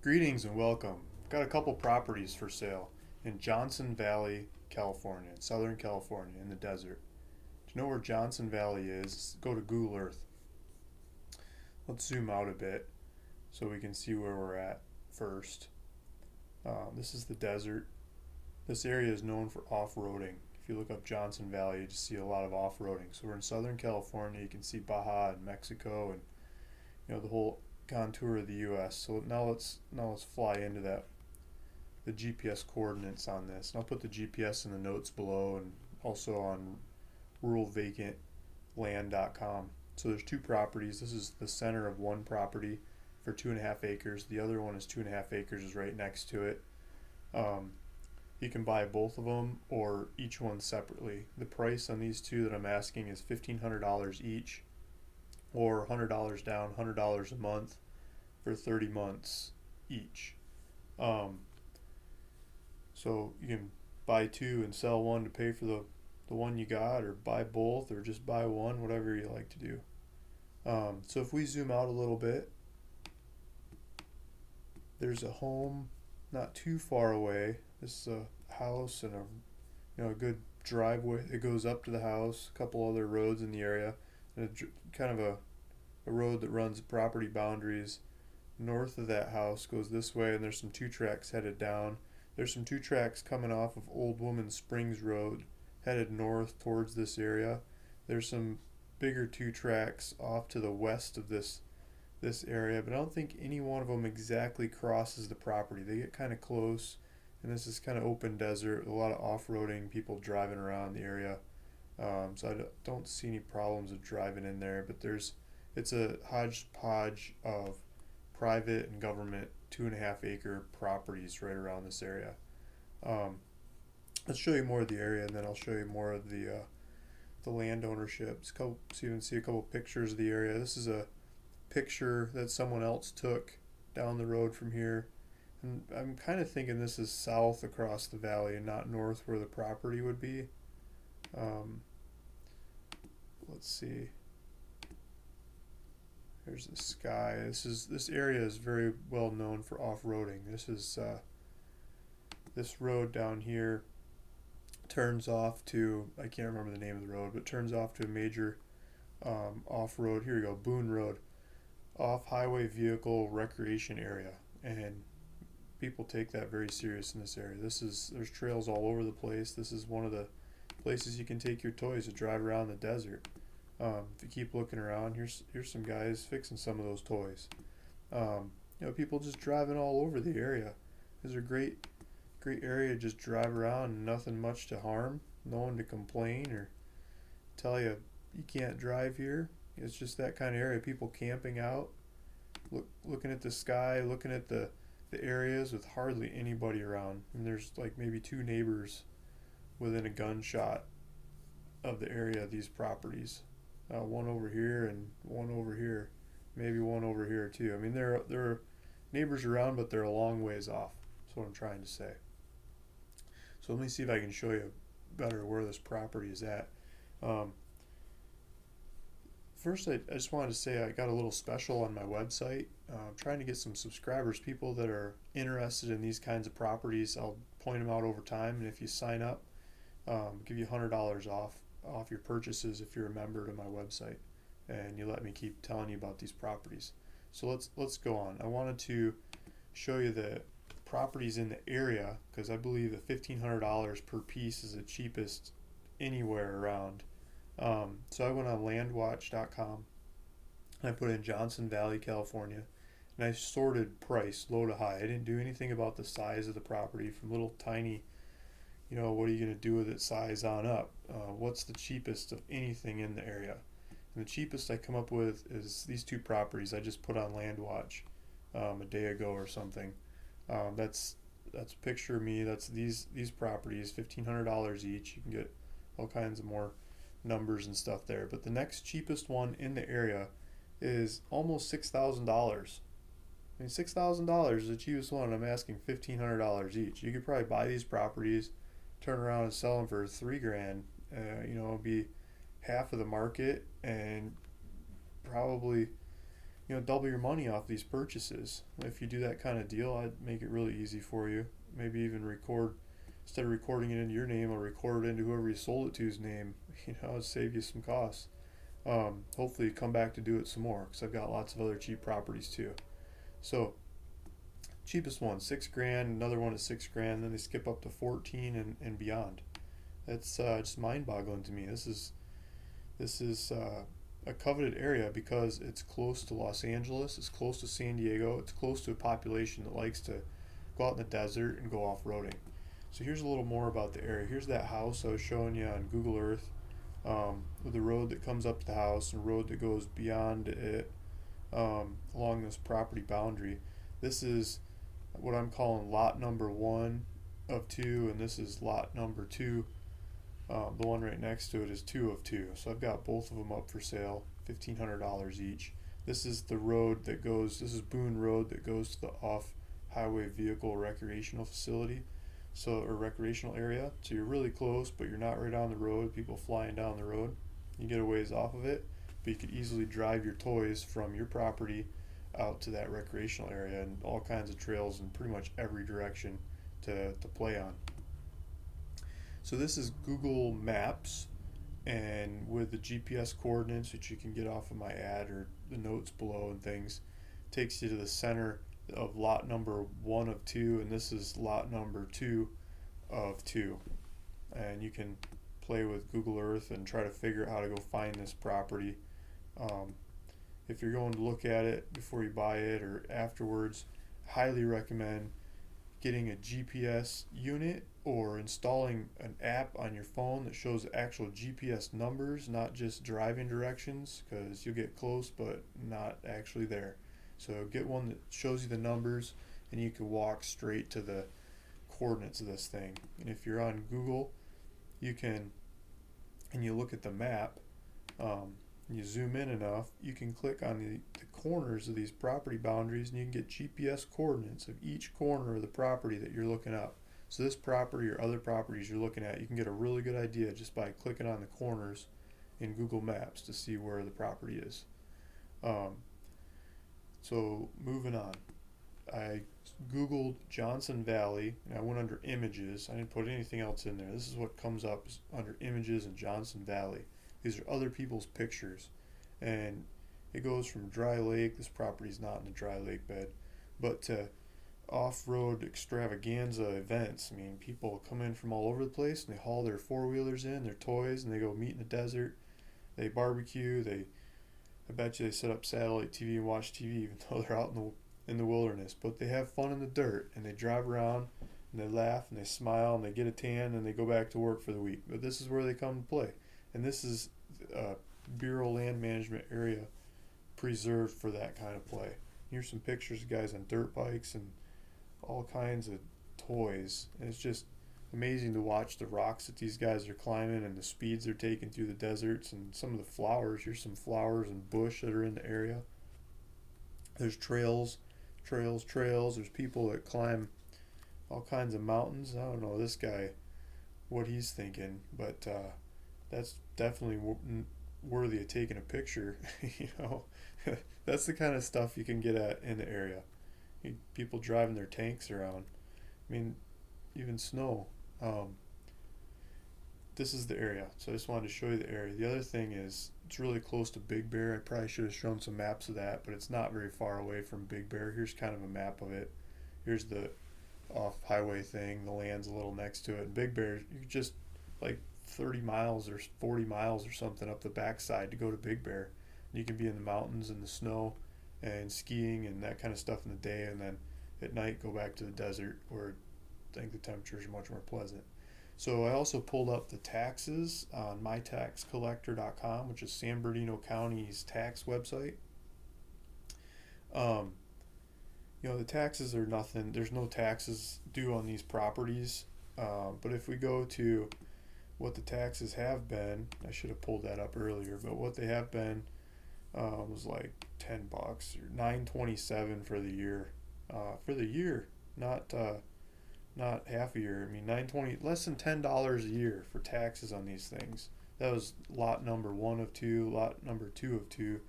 Greetings and welcome. Got a couple properties for sale in Johnson Valley, California, in Southern California, in the desert. To know where Johnson Valley is, go to Google Earth. Let's zoom out a bit so we can see where we're at first. This is the desert. This area is known for off-roading. If you look up Johnson Valley, you just see a lot of off-roading. So we're in Southern California. You can see Baja and Mexico, and the whole contour of the U.S. So now let's fly into that, the GPS coordinates on this, and I'll put the GPS in the notes below and also on ruralvacantland.com. So there's two properties. This is the center of one property for 2.5 acres. The other one is 2.5 acres, is right next to it. You can buy both of them or each one separately. The price on these two that I'm asking is $1,500 each, or $100 down, $100 a month for 30 months each. So you can buy two and sell one to pay for the one you got, or buy both, or just buy one, whatever you like to do. So if we zoom out a little bit, there's a home not too far away. This is a house and a good driveway that goes up to the house. A couple other roads in the area, and kind of a road that runs property boundaries. North of that house goes this way, and there's some two tracks headed down. There's some two tracks coming off of Old Woman Springs Road headed north towards this area. There's some bigger two tracks off to the west of this area, but I don't think any one of them exactly crosses the property. They get kind of close, and this is kind of open desert, a lot of off-roading, people driving around the area. So I don't see any problems of driving in there, but it's a hodgepodge of private and government 2.5 acre properties right around this area. Let's show you more of the area, and then I'll show you more of the land ownership. So you can see a couple pictures of the area. This is a picture that someone else took down the road from here, and I'm kind of thinking this is south across the valley and not north where the property would be. Let's see. There's the sky. This area is very well known for off-roading. This road down here turns off to, I can't remember the name of the road, but turns off to a major off-road. Here we go, Boone Road, off-highway vehicle recreation area, and people take that very serious in this area. There's trails all over the place. This is one of the places you can take your toys to drive around the desert. If you keep looking around, here's some guys fixing some of those toys. People just driving all over the area. It's a great area to just drive around, and nothing much to harm, no one to complain or tell you can't drive here. It's just that kind of area. People camping out, looking at the sky, looking at the areas with hardly anybody around. And there's like maybe two neighbors within a gunshot of the area of these properties. One over here and one over here, maybe one over here too. I mean, there are neighbors around, but they're a long ways off. That's what I'm trying to say. So let me see if I can show you better where this property is at. First, I just wanted to say I got a little special on my website. I'm trying to get some subscribers, people that are interested in these kinds of properties. I'll point them out over time, and if you sign up, give you $100 off your purchases if you're a member to my website, and you let me keep telling you about these properties. So let's go on. I wanted to show you the properties in the area, because I believe that $1,500 per piece is the cheapest anywhere around. So I went on landwatch.com and I put in Johnson Valley, California, and I sorted price low to high. I didn't do anything about the size of the property, from little tiny, what are you going to do with it size on up. What's the cheapest of anything in the area? And the cheapest I come up with is these two properties I just put on Landwatch a day ago or something. That's a picture of me. That's these properties, $1,500 each. You can get all kinds of more numbers and stuff there. But the next cheapest one in the area is almost $6,000. I mean, $6,000 is the cheapest one. I'm asking $1,500 each. You could probably buy these properties, turn around and sell them for $3,000. It'd be half of the market, and probably double your money off these purchases. If you do that kind of deal, I'd make it really easy for you. Maybe even record, instead of recording it into your name, or record it into whoever you sold it to's name. It'd save you some costs. Hopefully come back to do it some more, because I've got lots of other cheap properties too. So cheapest one, 6 grand. Another one is 6 grand. Then they skip up to 14 and beyond. That's just mind-boggling to me. This is a coveted area because it's close to Los Angeles, it's close to San Diego, it's close to a population that likes to go out in the desert and go off-roading. So here's a little more about the area. Here's that house I was showing you on Google Earth, with the road that comes up to the house and a road that goes beyond it, along this property boundary. This is what I'm calling lot number 1 of 2, and this is lot number 2. The one right next to it is 2 of 2. So I've got both of them up for sale, $1,500 each. This is the road that goes, this is Boone Road that goes to the off-highway vehicle recreational facility, or recreational area. So you're really close, but you're not right on the road, people flying down the road. You get a ways off of it, but you could easily drive your toys from your property out to that recreational area, and all kinds of trails in pretty much every direction to play on. So this is Google Maps, and with the GPS coordinates that you can get off of my ad or the notes below and things, takes you to the center of lot number 1 of 2, and this is lot number 2 of 2. And you can play with Google Earth and try to figure out how to go find this property. If you're going to look at it before you buy it or afterwards, highly recommend getting a GPS unit or installing an app on your phone that shows actual GPS numbers, not just driving directions, because you'll get close but not actually there. So get one that shows you the numbers and you can walk straight to the coordinates of this thing. And if you're on Google, you can, and you look at the map, you zoom in enough, you can click on the corners of these property boundaries, and you can get GPS coordinates of each corner of the property that you're looking up. So this property or other properties you're looking at, you can get a really good idea just by clicking on the corners in Google Maps to see where the property is. So moving on, I Googled Johnson Valley, and I went under images. I didn't put anything else in there. This is what comes up under images in Johnson Valley. These are other people's pictures, and it goes from dry lake, this property is not in a dry lake bed, but to off-road extravaganza events. I mean, people come in from all over the place, and they haul their four-wheelers in, their toys, and they go meet in the desert. They barbecue. I bet you they set up satellite TV and watch TV, even though they're out in the wilderness. But they have fun in the dirt, and they drive around, and they laugh, and they smile, and they get a tan, and they go back to work for the week. But this is where they come to play. And this is a Bureau Land Management area preserved for that kind of play. Here's some pictures of guys on dirt bikes and all kinds of toys. And it's just amazing to watch the rocks that these guys are climbing and the speeds they're taking through the deserts, and some of the flowers. Here's some flowers and bush that are in the area. There's trails. There's people that climb all kinds of mountains. I don't know this guy, what he's thinking, but that's definitely worthy of taking a picture. That's the kind of stuff you can get at in the area. People driving their tanks around. I mean, even snow. This is the area. So I just wanted to show you the area. The other thing is it's really close to Big Bear. I probably should have shown some maps of that, but it's not very far away from Big Bear. Here's kind of a map of it. Here's the off-highway thing. The land's a little next to it. And Big Bear, you just like 30 miles or 40 miles or something up the backside to go to Big Bear. You can be in the mountains and the snow and skiing and that kind of stuff in the day, and then at night go back to the desert where I think the temperatures are much more pleasant. So I also pulled up the taxes on mytaxcollector.com, which is San Bernardino County's tax website. The taxes are nothing. There's no taxes due on these properties. But if we go to what the taxes have been, I should have pulled that up earlier, but what they have been was like $10 or $9.27 for the year. Not half a year. I mean, $9.20, less than $10 a year for taxes on these things. That was lot number 1 of 2, lot number 2 of 2.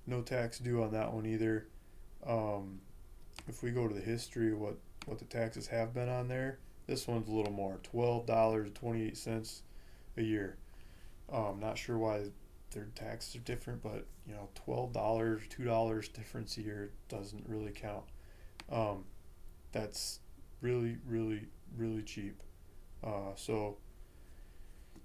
no tax due on that one either. Um, if we go to the history of what the taxes have been on there, this one's a little more, $12.28 a year. Not sure why their taxes are different, but $12, $2 difference a year doesn't really count. Um, that's really, really, really cheap. So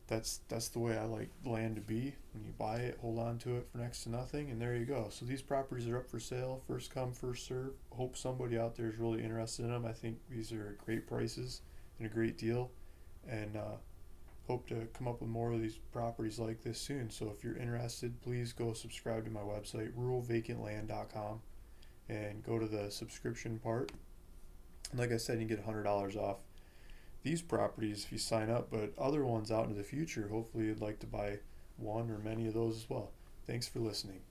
that's the way I like land to be. When you buy it, hold on to it for next to nothing, and there you go. So these properties are up for sale. First come, first serve. Hope somebody out there is really interested in them. I think these are great prices and a great deal, and hope to come up with more of these properties like this soon. So if you're interested, please go subscribe to my website, ruralvacantland.com, and go to the subscription part. And like I said, you get $100 off these properties if you sign up, but other ones out into the future, hopefully you'd like to buy one or many of those as well. Thanks for listening.